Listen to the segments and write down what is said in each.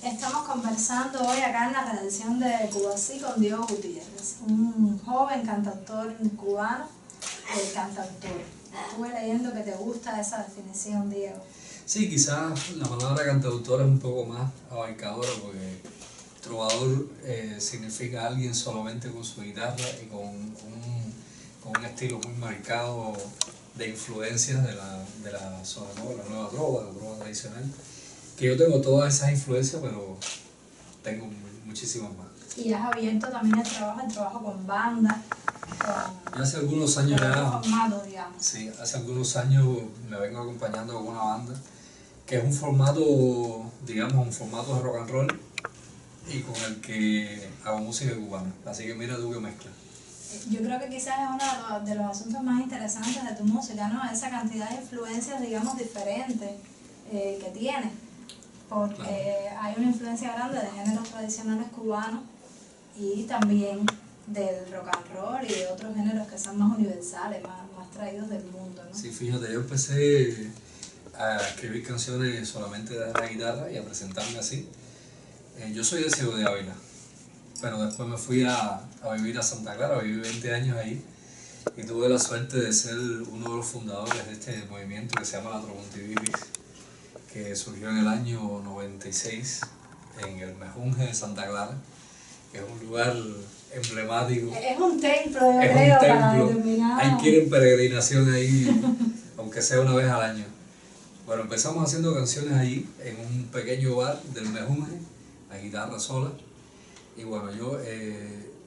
Estamos conversando hoy acá en la redacción de Cuba Sí con Diego Gutiérrez, un joven cantautor cubano, cantautor. Estuve leyendo que te gusta esa definición, Diego. Sí, quizás la palabra cantautor es un poco más abarcadora porque trovador significa alguien solamente con su guitarra y con un estilo muy marcado de influencias de la zona, ¿no? La nueva trova, la trova tradicional. Que yo tengo todas esas influencias, pero tengo muchísimas más. Y has abierto también el trabajo con bandas, Yo hace algunos años ya, formato, digamos. sí, hace algunos años me vengo acompañando con una banda que es un formato, digamos, un formato de rock and roll y con el que hago música cubana. Así que mira tú qué mezcla. Yo creo que quizás es uno de los asuntos más interesantes de tu música, ¿no? Esa cantidad de influencias, digamos, diferentes que tienes. Porque claro, hay una influencia grande de géneros tradicionales cubanos y también del rock and roll y de otros géneros que son más universales, más traídos del mundo, ¿no? Sí, fíjate, yo empecé a escribir canciones solamente de la guitarra y a presentarme así. Yo soy de Ciego de Ávila, pero después me fui a vivir a Santa Clara, viví 20 años ahí y tuve la suerte de ser uno de los fundadores de este movimiento que se llama la Trombontibilis, que surgió en el año 96 en el Mejunje de Santa Clara, que es un lugar emblemático. Es un templo, yo creo, para determinar. Hay que ir en peregrinación ahí, aunque sea una vez al año. Bueno, empezamos haciendo canciones allí, en un pequeño bar del Mejunje, a guitarra sola. Y bueno, yo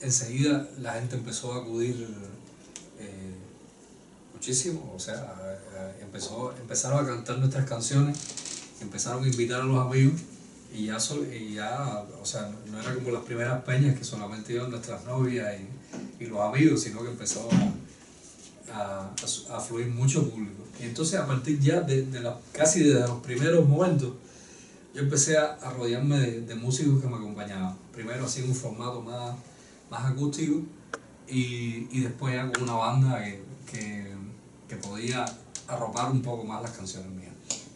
enseguida la gente empezó a acudir muchísimo, o sea, empezaron a cantar nuestras canciones, empezaron a invitar a los amigos y ya, o sea, no era como las primeras peñas que solamente iban nuestras novias y los amigos, sino que empezó a fluir mucho público. Y entonces a partir ya casi desde los primeros momentos, yo empecé a rodearme de músicos que me acompañaban. Primero así en un formato más acústico y después ya con una banda que podía arropar un poco más las canciones mías.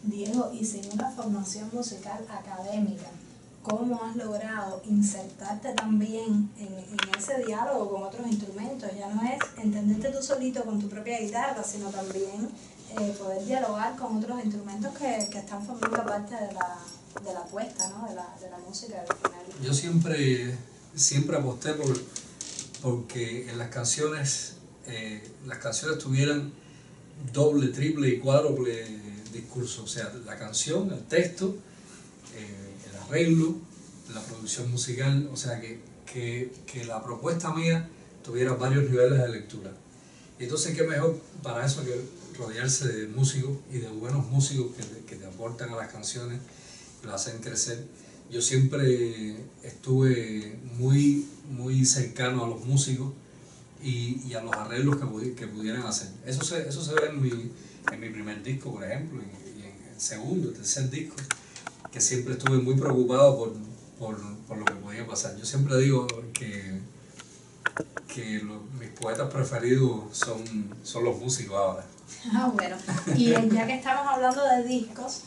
Diego, y sin una formación musical académica, ¿cómo has logrado insertarte también en ese diálogo con otros instrumentos? Ya no es entenderte tú solito con tu propia guitarra, sino también poder dialogar con otros instrumentos que están formando parte de la puesta, ¿no? de la música al final. Yo siempre aposté porque en las canciones tuvieran doble, triple y cuádruple discurso, o sea, la canción, el texto, el arreglo, la producción musical, o sea, que la propuesta mía tuviera varios niveles de lectura. Y entonces, ¿qué mejor para eso que rodearse de músicos y de buenos músicos que te aportan a las canciones, que las hacen crecer? Yo siempre estuve muy cercano a los músicos y a los arreglos que pudieran hacer. Eso se ve en mi primer disco, por ejemplo, y en el segundo, tercer disco, que siempre estuve muy preocupado por lo que podía pasar. Yo siempre digo que mis poetas preferidos son los músicos ahora. Bueno, y ya que estamos hablando de discos,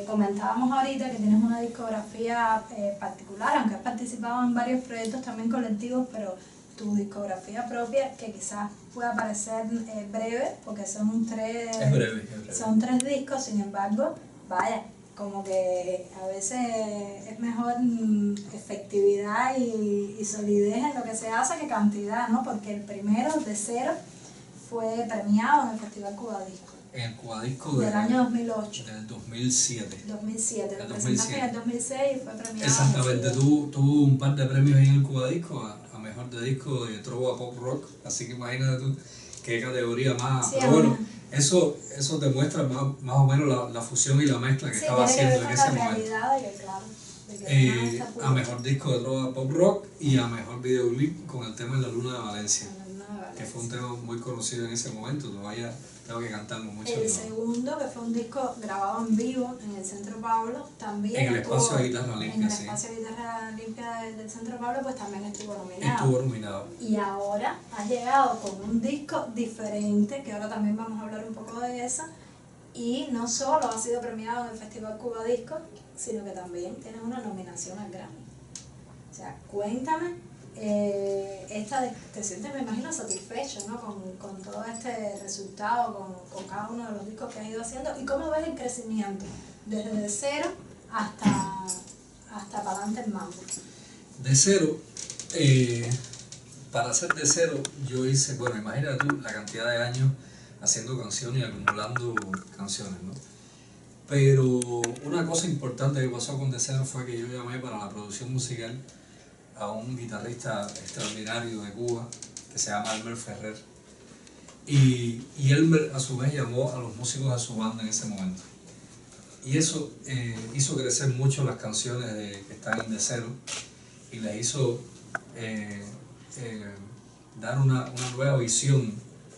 comentábamos ahorita que tienes una discografía particular, aunque has participado en varios proyectos también colectivos, pero tu discografía propia, que quizás pueda parecer breve, porque son tres, es breve. Son 3 discos, sin embargo, vaya, como que a veces es mejor efectividad y solidez en lo que se hace que cantidad, ¿no? Porque el primero, de cero, fue premiado en el Festival Cuba Disco. En el Cuba Disco del año 2008. Del 2007. 2007, lo presentaste en el 2006 y fue premiado. Exactamente, tuvo un par de premios ahí en el Cuba Disco, a mejor de disco de trova pop rock, así que imagínate tú qué categoría más. Sí, pero bueno, eso demuestra más o menos la fusión y la mezcla que estaba haciendo en ese momento. A mejor disco de trova pop rock y a mejor videoclip con el tema de La Luna de Valencia, que fue un tema muy conocido en ese momento. Todavía tengo que cantarlo mucho. El segundo, que fue un disco grabado en vivo en el Centro Pablo, también en el espacio de guitarra limpia, en el espacio de guitarra limpia del Centro Pablo, pues también estuvo nominado. Y ahora ha llegado con un disco diferente, que ahora también vamos a hablar un poco de eso, y no solo ha sido premiado en el Festival Cuba Disco, sino que también tienes una nominación al Grammy. O sea, cuéntame, te sientes, me imagino, satisfecho, ¿no? con todo este resultado, con cada uno de los discos que has ido haciendo, y cómo ves el crecimiento desde de cero hasta para adelante el mambo. De cero, para hacer de cero, yo hice, bueno, imagínate tú la cantidad de años haciendo canciones y acumulando canciones, ¿no? Pero una cosa importante que pasó con de cero fue que yo llamé para la producción musical a un guitarrista extraordinario de Cuba que se llama Elmer Ferrer. Y Elmer a su vez llamó a los músicos de su banda en ese momento. Y eso hizo crecer mucho las canciones que están en de cero y les hizo dar una nueva visión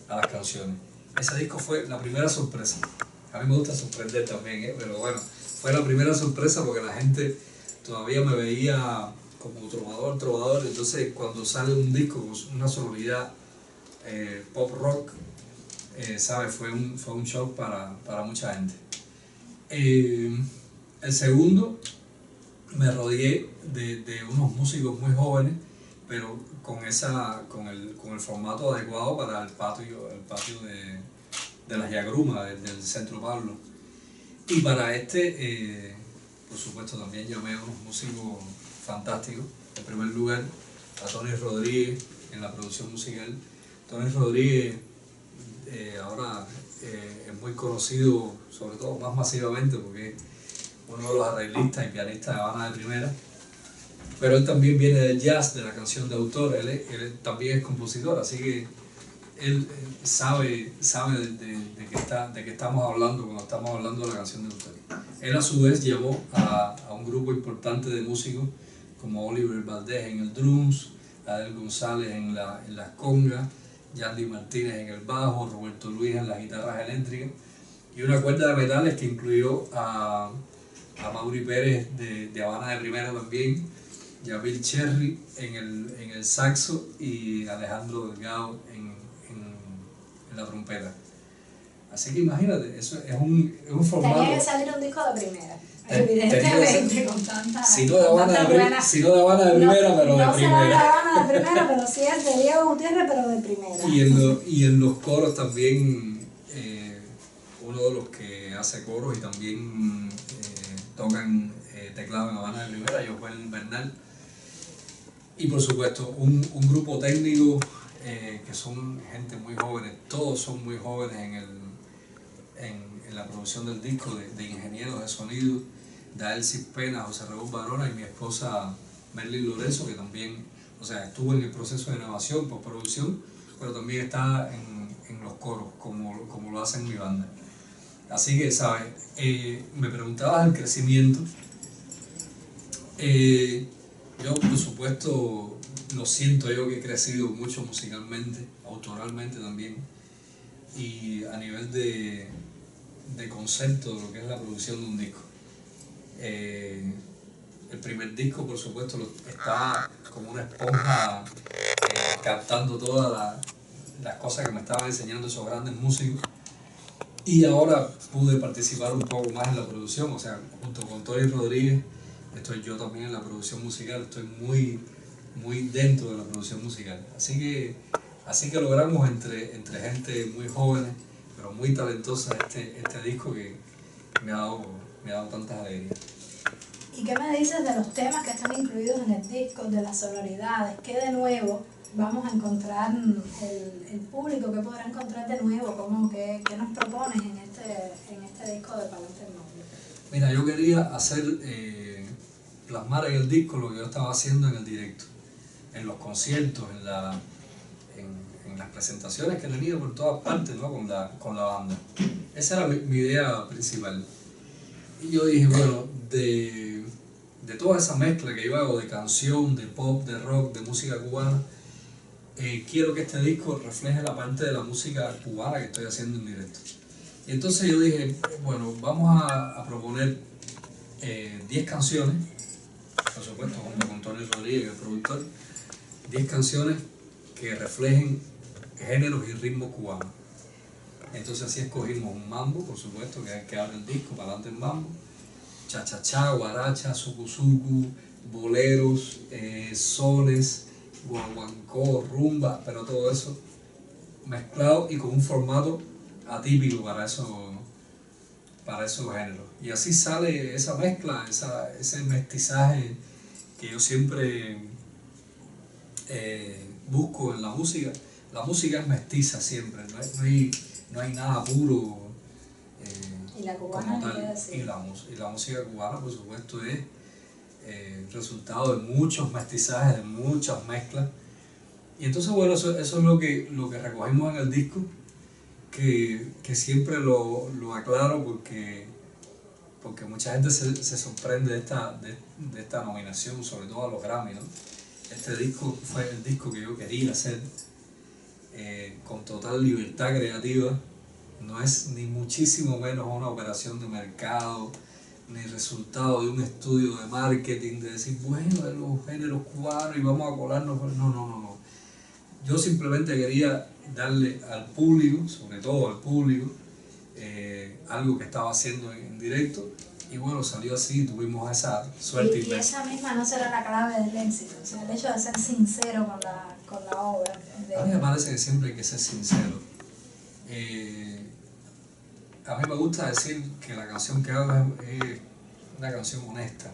a las canciones. Ese disco fue la primera sorpresa. A mí me gusta sorprender también, pero bueno, fue la primera sorpresa porque la gente todavía me veía como trovador, entonces cuando sale un disco con una sonoridad pop rock, ¿sabes? Fue un shock para mucha gente. El segundo, me rodeé de unos músicos muy jóvenes, pero con el formato adecuado para el patio de las Yagrumas, del Centro Pablo. Y para por supuesto, también llamé a unos músicos fantásticos. En primer lugar, a Tony Rodríguez en la producción musical. Tony Rodríguez ahora es muy conocido, sobre todo más masivamente, porque es uno de los arreglistas y pianistas de Habana de Primera. Pero él también viene del jazz, de la canción de autor, él también es compositor, así que él sabe de qué estamos hablando cuando estamos hablando de la canción de autor. Él a su vez llevó a un grupo importante de músicos como Oliver Valdés en el drums, Adel González en las congas, Yandy Martínez en el bajo, Roberto Luis en las guitarras eléctricas y una cuerda de metales que incluyó a Mauri Pérez de Habana de Primera también, Yamil Cherry en el saxo y Alejandro Delgado en la trompeta. Así que imagínate, eso es un formato. Tenía que salir un disco de primera, evidentemente, con tanta. Si no de Habana de Primera, pero de primera. No será de Habana de Primera, pero sí es de Diego Gutiérrez, pero de primera. Y en los coros también, uno de los que hace coros y también tocan teclado en Habana de Primera, Joel Bernal. Y por supuesto, un grupo técnico que son gente muy jóvenes, todos son muy jóvenes en la producción del disco, de ingenieros de sonido, Daelsis Pena, José Raúl Barona y mi esposa Merlin Lorenzo, que también, o sea, estuvo en el proceso de grabación, postproducción, pero también está en los coros, como lo hace en mi banda. Así que, ¿sabes? Me preguntabas el crecimiento. Yo, por supuesto, lo siento yo que he crecido mucho musicalmente, autoralmente también, y a nivel de concepto de lo que es la producción de un disco. El primer disco, por supuesto, estaba como una esponja captando todas las cosas que me estaban enseñando esos grandes músicos, y ahora pude participar un poco más en la producción, o sea, junto con Tony Rodríguez, estoy yo también en la producción musical, estoy muy dentro de la producción musical. Así que logramos entre gente muy joven, pero muy talentosa este disco que me ha dado tantas alegrías. ¿Y qué me dices de los temas que están incluidos en el disco, de las sonoridades? ¿Qué de nuevo vamos a encontrar el público? ¿Qué podrá encontrar de nuevo? ¿Qué nos propones en este disco de Pa'lante el Mambo? Mira, yo quería plasmar en el disco lo que yo estaba haciendo en el directo, en los conciertos, en las presentaciones que he tenido por todas partes, ¿no? con la banda. Esa era mi idea principal. Y yo dije, bueno, de toda esa mezcla que yo hago de canción, de pop, de rock, de música cubana, quiero que este disco refleje la parte de la música cubana que estoy haciendo en directo. Y entonces yo dije, bueno, vamos a proponer 10 canciones, por supuesto, junto con Tony Rodríguez, el productor, 10 canciones que reflejen géneros y ritmos cubanos. Entonces así escogimos un mambo, por supuesto, que abre el disco, Pa'lante el Mambo, cha-cha-cha, guaracha, suku-suku, boleros, sones, guaguancó, rumba, pero todo eso mezclado y con un formato atípico para esos géneros. Y así sale esa mezcla, ese mestizaje que yo siempre busco en la música. La música es mestiza siempre, no hay nada puro Y la cubana, como tal. Y la música cubana, por supuesto, es resultado de muchos mestizajes, de muchas mezclas. Y entonces, bueno, eso es lo que recogimos en el disco, que siempre lo aclaro porque mucha gente se sorprende de esta nominación, sobre todo a los Grammy, ¿no? Este disco fue el disco que yo quería hacer con total libertad creativa. No es ni muchísimo menos una operación de mercado, ni resultado de un estudio de marketing, de decir, bueno, de los géneros cubanos y vamos a colarnos. No. Yo simplemente quería darle al público, sobre todo al público, algo que estaba haciendo en directo. Y bueno, salió así, tuvimos esa suerte. Y esa misma no será la clave del éxito, o sea, el hecho de ser sincero con la obra. A mí me parece que siempre hay que ser sincero. A mí me gusta decir que la canción que hago es una canción honesta.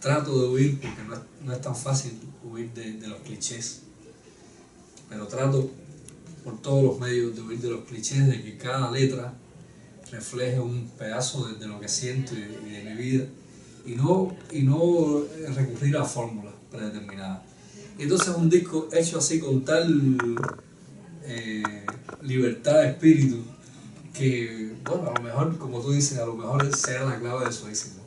Trato de huir, porque no es tan fácil huir de los clichés, pero trato por todos los medios de huir de los clichés, de que cada letra refleje un pedazo de lo que siento y de mi vida, y no recurrir a fórmulas predeterminadas. Y entonces es un disco hecho así con tal libertad de espíritu que, bueno, a lo mejor, como tú dices, a lo mejor sea la clave de su éxito.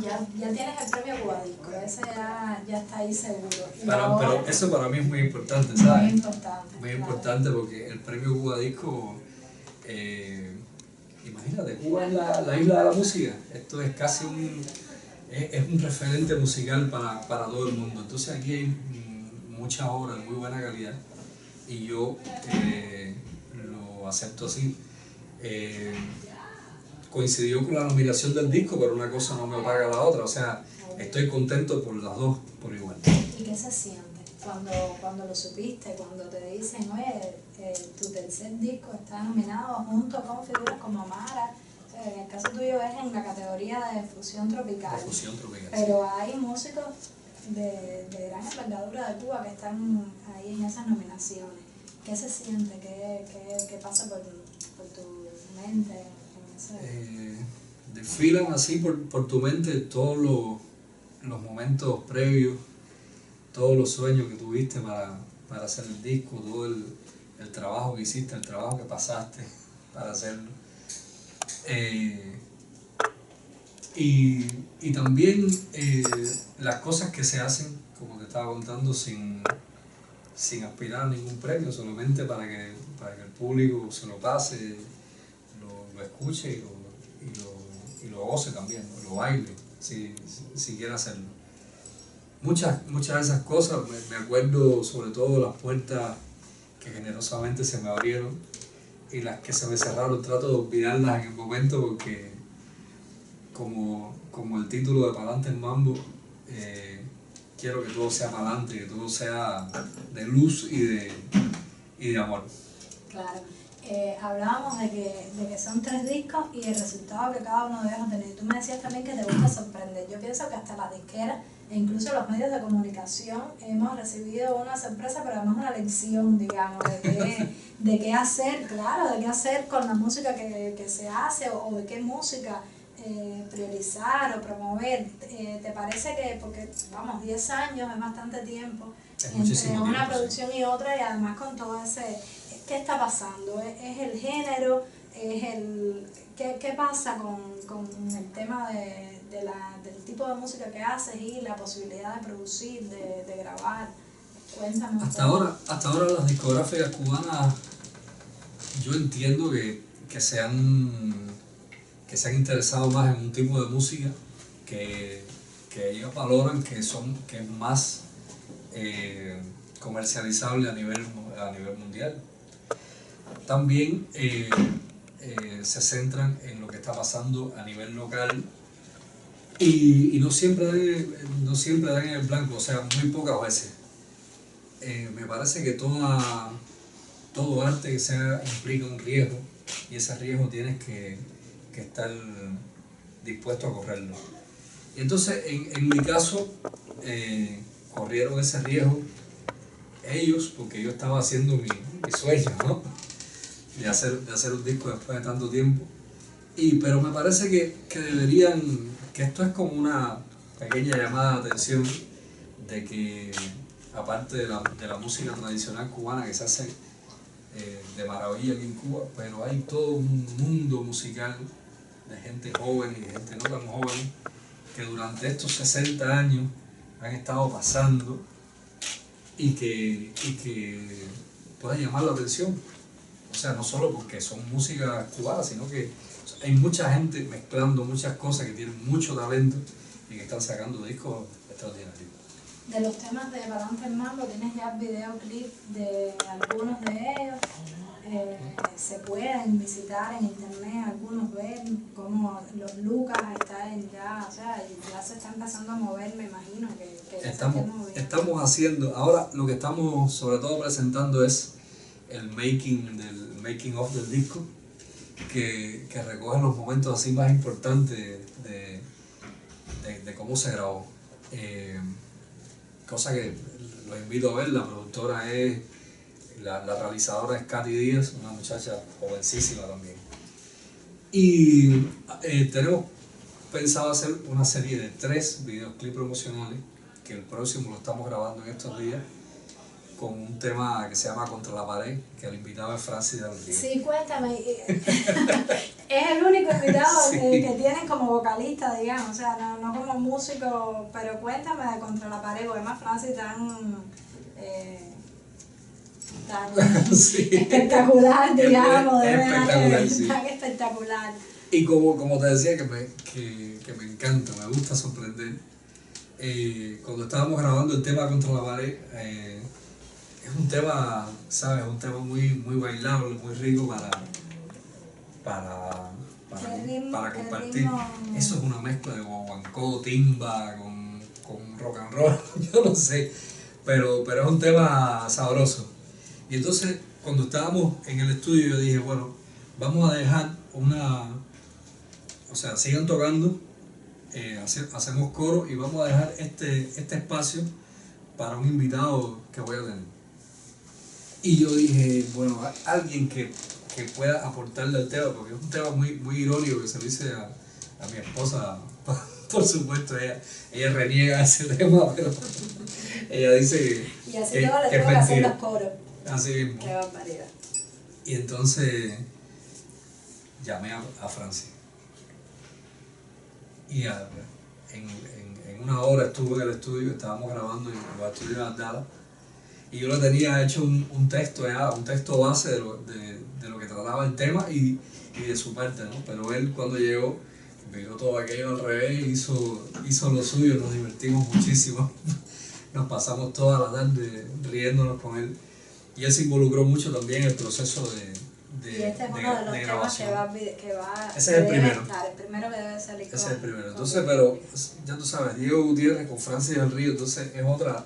Ya tienes el premio Cubadisco, ese ya está ahí seguro. Pero eso para mí es muy importante, ¿sabes? Muy importante. Muy importante porque el premio Cubadisco, imagínate, Cuba es la isla de la música. Esto es casi es un referente musical para todo el mundo. Entonces aquí hay muchas obras de muy buena calidad y yo lo acepto así. Coincidió con la nominación del disco, pero una cosa no me opaga la otra, o sea, estoy contento por las dos por igual. ¿Y qué se siente cuando lo supiste, cuando te dicen, oye, tu tercer disco está nominado junto con figuras como Amara? O sea, en el caso tuyo es en la categoría de fusión tropical. De fusión tropical. Pero hay músicos de gran envergadura de Cuba que están ahí en esas nominaciones. ¿Qué se siente? ¿Qué pasa por tu mente? Desfilan así por tu mente todos los momentos previos, todos los sueños que tuviste para hacer el disco, todo el trabajo que hiciste, el trabajo que pasaste para hacerlo. Y también las cosas que se hacen, como te estaba contando, sin aspirar a ningún premio, solamente para que el público se lo pase, lo escuche y lo goce también, lo baile, si quiere hacerlo. Muchas de esas cosas, me acuerdo sobre todo las puertas que generosamente se me abrieron y las que se me cerraron, trato de olvidarlas en el momento porque como el título de Pa'lante el Mambo, quiero que todo sea pa'lante, que todo sea de luz y de amor. Claro. Hablábamos de que son 3 discos y el resultado que cada uno de ellos ha tenido. Tú me decías también que te gusta sorprender. Yo pienso que hasta las disqueras e incluso los medios de comunicación hemos recibido una sorpresa, pero además una lección, digamos, de qué hacer, claro, de qué hacer con la música que se hace o de qué música priorizar o promover. ¿Te parece que, porque vamos, 10 años es bastante tiempo entre una producción y otra, y además con todo ese... ¿Qué está pasando? ¿Es el género? ¿Qué pasa con el tema del tipo de música que haces y la posibilidad de producir, de grabar? Cuéntanos. Hasta ahora las discográficas cubanas, yo entiendo que se han interesado más en un tipo de música que ellos valoran que es más comercializable a nivel mundial. También se centran en lo que está pasando a nivel local y no siempre dan en el blanco, o sea, muy pocas veces. Me parece que todo arte que sea implica un riesgo y ese riesgo tienes que estar dispuesto a correrlo. Y entonces, en mi caso, corrieron ese riesgo ellos, porque yo estaba haciendo mi sueño, ¿no? De hacer un disco después de tanto tiempo. Pero me parece que deberían, que esto es como una pequeña llamada de atención de que, aparte de la música tradicional cubana que se hace de maravilla aquí en Cuba, pero hay todo un mundo musical de gente joven y de gente no tan joven que durante estos 60 años han estado pasando y que pueden llamar la atención. O sea, no solo porque son música cubana, sino que hay mucha gente mezclando muchas cosas que tienen mucho talento y que están sacando discos extraordinarios. De los temas de Palante el Mambo, ¿tienes ya videoclip de algunos de ellos? Se pueden visitar en internet, algunos ven como los Lucas están ya, o sea, ya se está empezando a mover, me imagino que estamos haciendo, ahora lo que estamos sobre todo presentando es el making of del disco, que recoge los momentos así más importantes de cómo se grabó. Cosa que los invito a ver. La productora es, la realizadora es Katy Díaz, una muchacha jovencísima también. Y tenemos pensado hacer una serie de 3 videoclips promocionales, que el próximo lo estamos grabando en estos días, con un tema que se llama Contra la Pared, que el invitado es Francis del Río. Sí, cuéntame. Es el único invitado sí. Que tienen como vocalista, digamos, o sea, no como músico, pero cuéntame de Contra la Pared, porque además Francis tan sí. espectacular, digamos, de espectacular, sí. tan espectacular. Y como te decía, que me encanta, me gusta sorprender. Cuando estábamos grabando el tema Contra la Pared, es un tema, ¿sabes? Un tema muy bailable, muy rico para compartir. Eso es una mezcla de guaguancó, timba, con rock and roll, yo no sé, pero es un tema sabroso. Y entonces, cuando estábamos en el estudio, yo dije, bueno, vamos a dejar o sea, sigan tocando, hacemos coro y vamos a dejar este espacio para un invitado que voy a tener. Y yo dije, bueno, alguien que pueda aportarle al tema, porque es un tema muy irónico que se lo hice a mi esposa, por supuesto, ella reniega ese tema, pero ella dice y así todo le tengo que hacer los coros. Así mismo. Qué barbaridad. Y entonces llamé a Francis. Y en una hora estuve en el estudio, estábamos grabando en los estudios de Dallas. Y yo le tenía hecho un texto base de lo que trataba el tema y de su parte, ¿no? Pero él, cuando llegó, vio todo aquello al revés, hizo lo suyo, nos divertimos muchísimo. Nos pasamos toda la tarde riéndonos con él. Y él se involucró mucho también en el proceso y este es uno de los temas que va ese es el primero. Estar, el primero que debe salir. Ese es el primero. Entonces, pero ya tú sabes, Diego Gutiérrez con Francis del Río, entonces es otra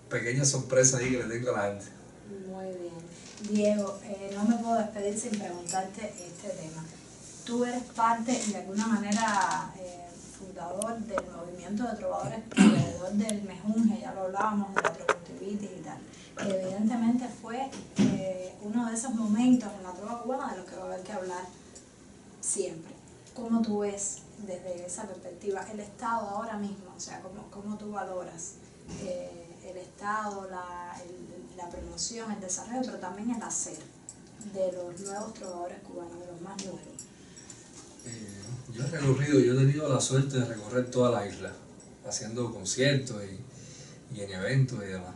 pequeña sorpresa ahí que le tengo a la gente. Muy bien. Diego, no me puedo despedir sin preguntarte este tema. Tú eres parte, de alguna manera, fundador del movimiento de trovadores alrededor del mejunje, ya lo hablábamos, de la trocontivitis y tal, que evidentemente fue uno de esos momentos en la trova cubana de los que va a haber que hablar siempre. ¿Cómo tú ves desde esa perspectiva el Estado ahora mismo? O sea, ¿cómo tú valoras el Estado, la promoción, el desarrollo, pero también el hacer de los nuevos trovadores cubanos, de los más nuevos? Yo he tenido la suerte de recorrer toda la isla, haciendo conciertos y en eventos y demás.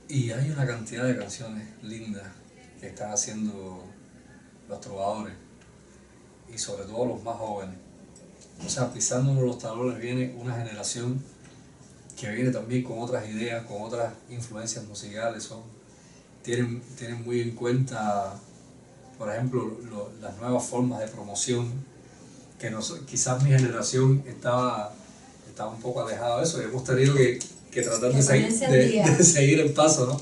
Y hay una cantidad de canciones lindas que están haciendo los trovadores, y sobre todo los más jóvenes. O sea, pisándonos los talones viene una generación que viene también con otras ideas, con otras influencias musicales, tienen muy en cuenta por ejemplo, las nuevas formas de promoción, que quizás mi generación estaba un poco alejada de eso, y hemos tenido que tratar de seguir el paso, ¿no?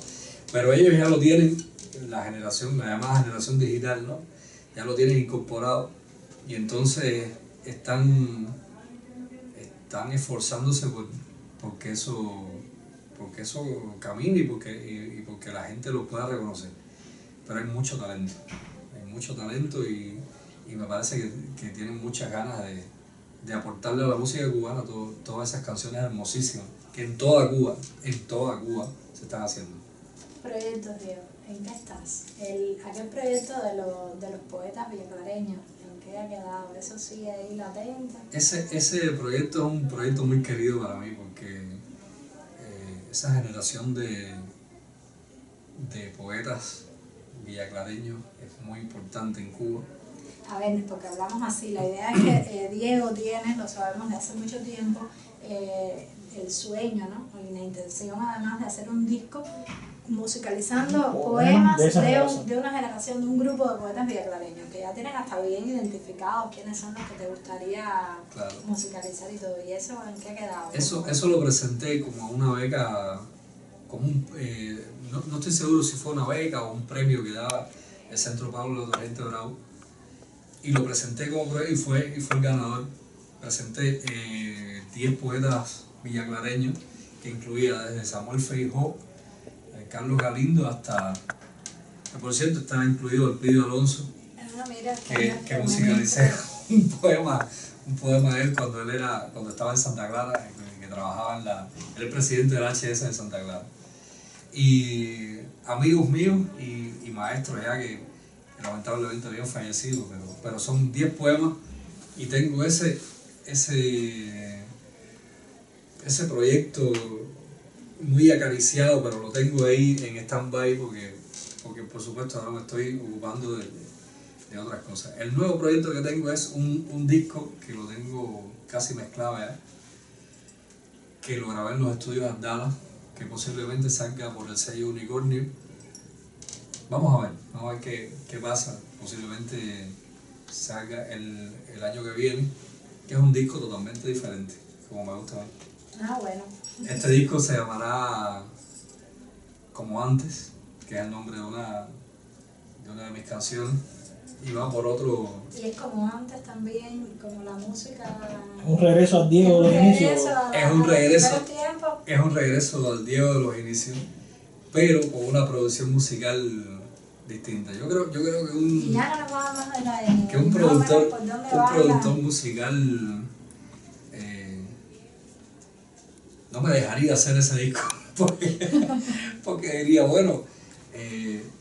Pero ellos ya lo tienen, la llamada generación digital, ¿no? Ya lo tienen incorporado, y entonces están esforzándose porque eso camine y porque la gente lo pueda reconocer. Pero hay mucho talento y me parece que tienen muchas ganas de aportarle a la música cubana todas esas canciones hermosísimas que en toda Cuba se están haciendo. Proyectos, Diego, ¿en qué estás? Aquel proyecto de los poetas villaclareños, ¿en qué ha quedado? ¿Eso sigue ahí latente? Ese proyecto es un proyecto muy querido para mí porque esa generación de poetas villaclareños es muy importante en Cuba. A ver, porque hablamos así, la idea es que Diego tiene, lo sabemos de hace mucho tiempo, el sueño, ¿no? Y la intención además de hacer un disco musicalizando poemas de una generación, de un grupo de poetas villaclareños, que ya tienen hasta bien identificados quiénes son los que te gustaría musicalizar y todo. ¿Y eso en qué ha quedado? Eso lo presenté como una beca, no estoy seguro si fue una beca o un premio que daba el Centro Pablo Torrente Bravo, y lo presenté como proyecto y fue el ganador. Presenté 10 poetas villaclareños, que incluía desde Samuel Feijó, Carlos Galindo, hasta, que por cierto estaba incluido Elpidio Alonso, que musicalicé un poema de él cuando estaba en Santa Clara, que trabajaba era el presidente del HS de Santa Clara. Y amigos míos y maestros ya que lamentablemente habían fallecido, pero son 10 poemas, y tengo ese proyecto muy acariciado, pero lo tengo ahí en stand-by porque por supuesto ahora me estoy ocupando de otras cosas. El nuevo proyecto que tengo es un disco que lo tengo casi mezclado ya, que lo grabé en los estudios Andala, que posiblemente salga por el sello Unicornio. Vamos a ver qué pasa. Posiblemente salga el año que viene, que es un disco totalmente diferente, como me gusta a mí. Bueno. Este disco se llamará Como Antes, que es el nombre de una de mis canciones, y va por otro... Y es como antes también, como la música... Un regreso al Diego de los inicios. Es un regreso al Diego de los inicios, pero con una producción musical distinta. Yo creo que y ya no nos vamos más de un productor musical no me dejaría hacer ese disco porque diría, bueno,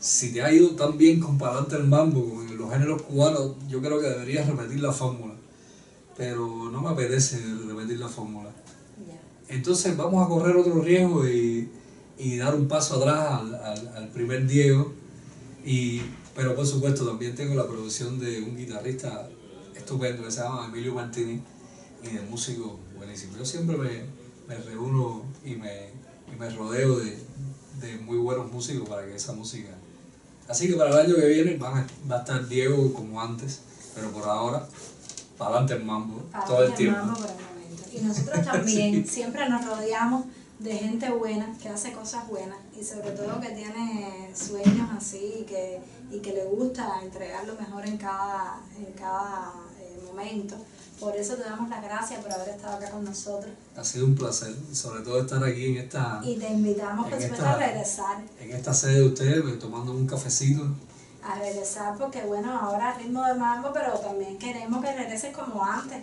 si te ha ido tan bien con Pa'lante el Mambo, con los géneros cubanos, yo creo que deberías repetir la fórmula, pero no me apetece repetir la fórmula. Entonces vamos a correr otro riesgo y dar un paso atrás al primer Diego, pero por supuesto también tengo la producción de un guitarrista estupendo que se llama Emilio Martínez, y de músicos buenísimos. Yo siempre me reúno y me rodeo de muy buenos músicos para que esa música... Así que para el año que viene va a estar Diego como antes, pero por ahora, Pa'lante el Mambo, todo el tiempo. Mambo por el momento. Y nosotros también siempre nos rodeamos de gente buena, que hace cosas buenas, y sobre todo que tiene sueños así y que le gusta entregar lo mejor en cada momento. Por eso te damos las gracias por haber estado acá con nosotros. Ha sido un placer, sobre todo estar aquí en esta... Y te invitamos, por supuesto, a regresar. En esta sede de ustedes, tomando un cafecito. A regresar porque, bueno, ahora ritmo de mambo, pero también queremos que regreses como antes.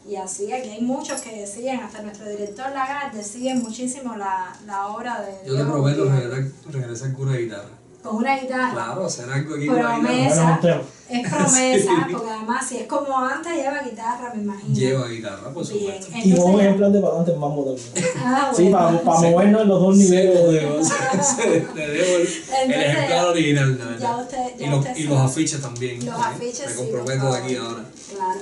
Y así, aquí hay muchos que siguen, hasta nuestro director Lagarde sigue muchísimo la obra de... Yo te prometo regresar con una guitarra. Con una guitarra. Claro, hacer algo aquí promesa, con la guitarra. Es promesa, sí. Porque además si es como antes lleva guitarra, me imagino. Lleva guitarra, por supuesto. Bien, y un ejemplo de Pa'lante el Mambo también. Bueno. Sí, para movernos en los dos niveles. Le debo el ejemplar original. Ya usted y los afiches también. Los afiches, me comprometo de aquí ahora. Claro.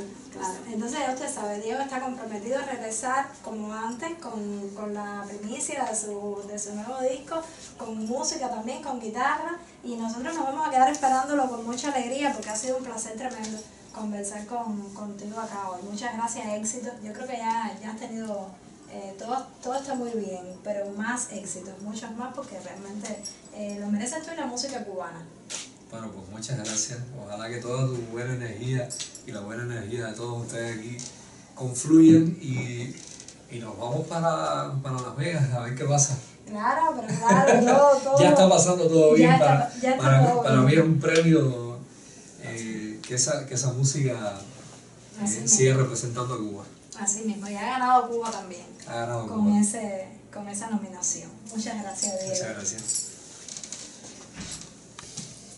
entonces ya usted sabe, Diego está comprometido a regresar como antes con la primicia de su nuevo disco, con música también, con guitarra, y nosotros nos vamos a quedar esperándolo con mucha alegría porque ha sido un placer tremendo conversar contigo acá hoy. Muchas gracias, éxito. Yo creo que ya has tenido, todo está muy bien, pero más éxitos, muchos más, porque realmente lo mereces tú y la música cubana. Bueno, pues muchas gracias. Ojalá que toda tu buena energía y la buena energía de todos ustedes aquí confluyan y nos vamos para Las Vegas a ver qué pasa. Claro, pero claro, todo. Ya está pasando todo bien. Ya está todo Para mí bien. es un premio que esa música sigue representando a Cuba. Así mismo, y ha ganado Cuba también. Ha ganado con Cuba. con esa nominación. Muchas gracias, Diego. Muchas gracias.